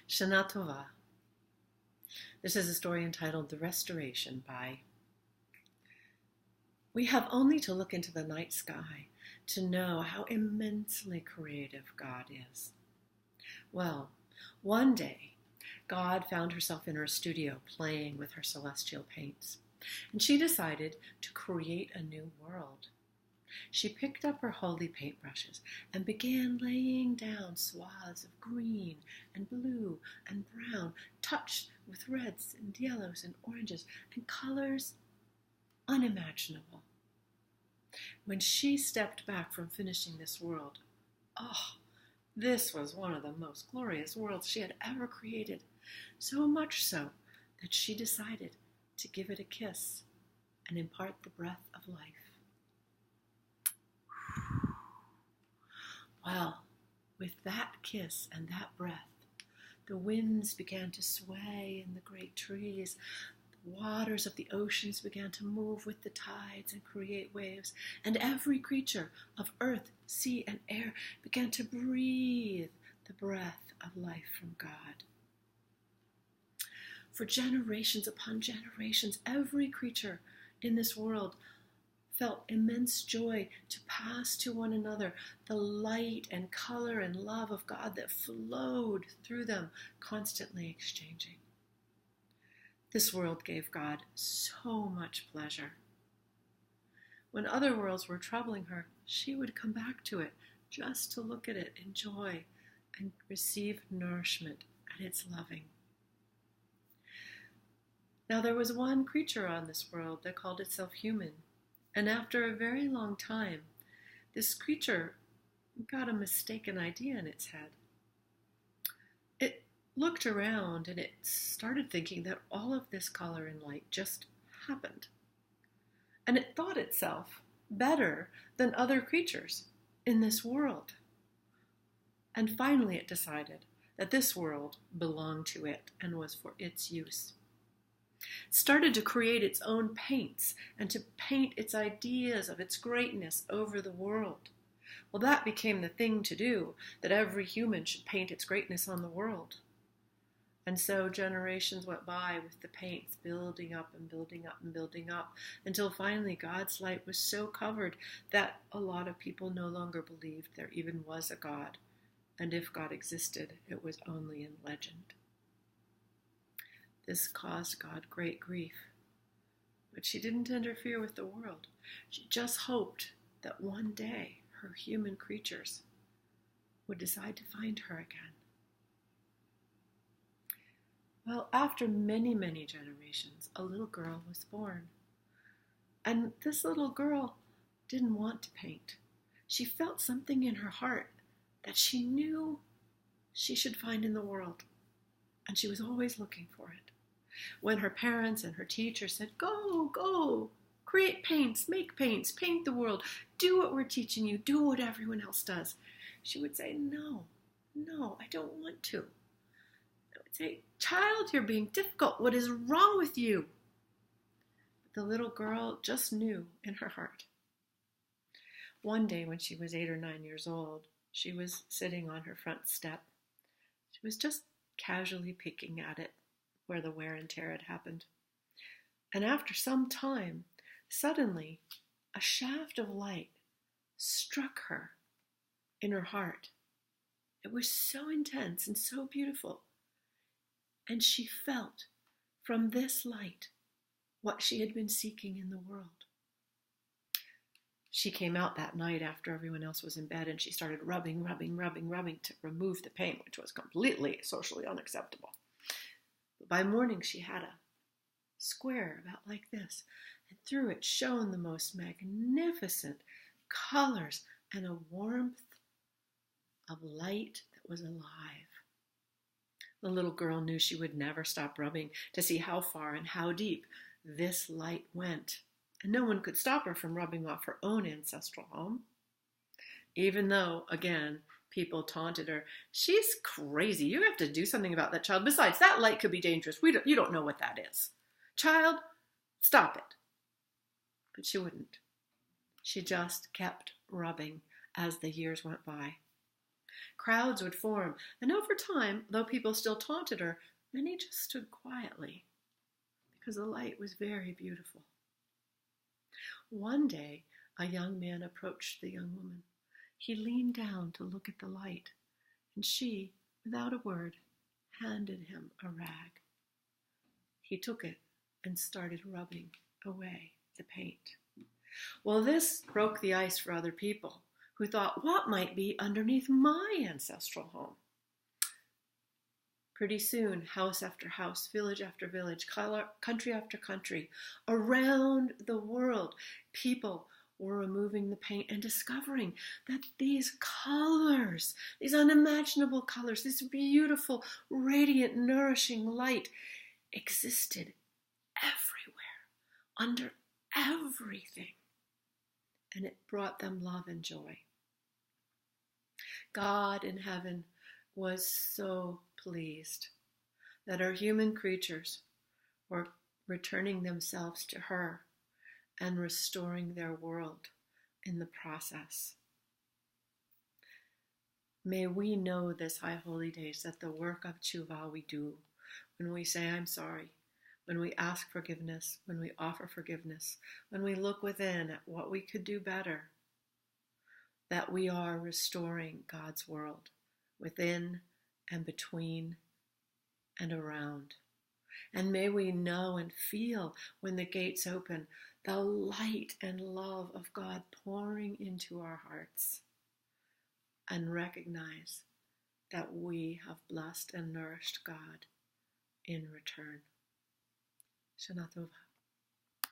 Shana Tova. This is a story entitled The Restoration by. We have only to look into the night sky to know how immensely creative God is. Well, one day, God found herself in her studio playing with her celestial paints, and she decided to create a new world. She picked up her holy paintbrushes and began laying down swaths of green and blue and brown, touched with reds and yellows and oranges and colors unimaginable. When she stepped back from finishing this world, this was one of the most glorious worlds she had ever created, so much so that she decided to give it a kiss and impart the breath of life. Well, with that kiss and that breath, the winds began to sway in the great trees. The waters of the oceans began to move with the tides and create waves. And every creature of earth, sea, and air began to breathe the breath of life from God. For generations upon generations, every creature in this world felt immense joy to pass to one another the light and color and love of God that flowed through them, constantly exchanging. This world gave God so much pleasure. When other worlds were troubling her, she would come back to it just to look at it, enjoy, and receive nourishment at its loving. Now there was one creature on this world that called itself human. And after a very long time, this creature got a mistaken idea in its head. It looked around and it started thinking that all of this color and light just happened. And it thought itself better than other creatures in this world. And finally it decided that this world belonged to it and was for its use. Started to create its own paints and to paint its ideas of its greatness over the world. Well, that became the thing to do, that every human should paint its greatness on the world. And so generations went by with the paints building up and building up and building up, until finally God's light was so covered that a lot of people no longer believed there even was a God. And if God existed, it was only in legend. This caused God great grief, but she didn't interfere with the world. She just hoped that one day her human creatures would decide to find her again. Well, after many, many generations, a little girl was born. And this little girl didn't want to paint. She felt something in her heart that she knew she should find in the world, and she was always looking for it. When her parents and her teacher said, go, create paints, make paints, paint the world, do what we're teaching you, do what everyone else does, she would say, no, I don't want to. I would say, child, you're being difficult. What is wrong with you? But the little girl just knew in her heart. One day when she was 8 or 9 years old, she was sitting on her front step. She was just casually picking at it, where the wear and tear had happened. And after some time, suddenly, a shaft of light struck her in her heart. It was so intense and so beautiful. And she felt from this light what she had been seeking in the world. She came out that night after everyone else was in bed, and she started rubbing to remove the paint, which was completely socially unacceptable. By morning, she had a square about like this, and through it shone the most magnificent colors and a warmth of light that was alive. The little girl knew she would never stop rubbing to see how far and how deep this light went, and no one could stop her from rubbing off her own ancestral home. Even though, again, people taunted her, she's crazy. You have to do something about that child. Besides, that light could be dangerous. You don't know what that is. Child, stop it. But she wouldn't. She just kept rubbing as the years went by. Crowds would form, and over time, though people still taunted her, many just stood quietly because the light was very beautiful. One day, a young man approached the young woman. He leaned down to look at the light, and she, without a word, handed him a rag. He took it and started rubbing away the paint. Well, this broke the ice for other people who thought, what might be underneath my ancestral home? Pretty soon, house after house, village after village, country after country, around the world, people were removing the paint and discovering that these colors, these unimaginable colors, this beautiful, radiant, nourishing light existed everywhere, under everything. And it brought them love and joy. God in heaven was so pleased that our human creatures were returning themselves to her and restoring their world in the process. May we know this High Holy Days that the work of tshuva we do when we say, I'm sorry, when we ask forgiveness, when we offer forgiveness, when we look within at what we could do better, that we are restoring God's world within and between and around. And may we know and feel when the gates open, the light and love of God pouring into our hearts, and recognize that we have blessed and nourished God in return. Shana Tova.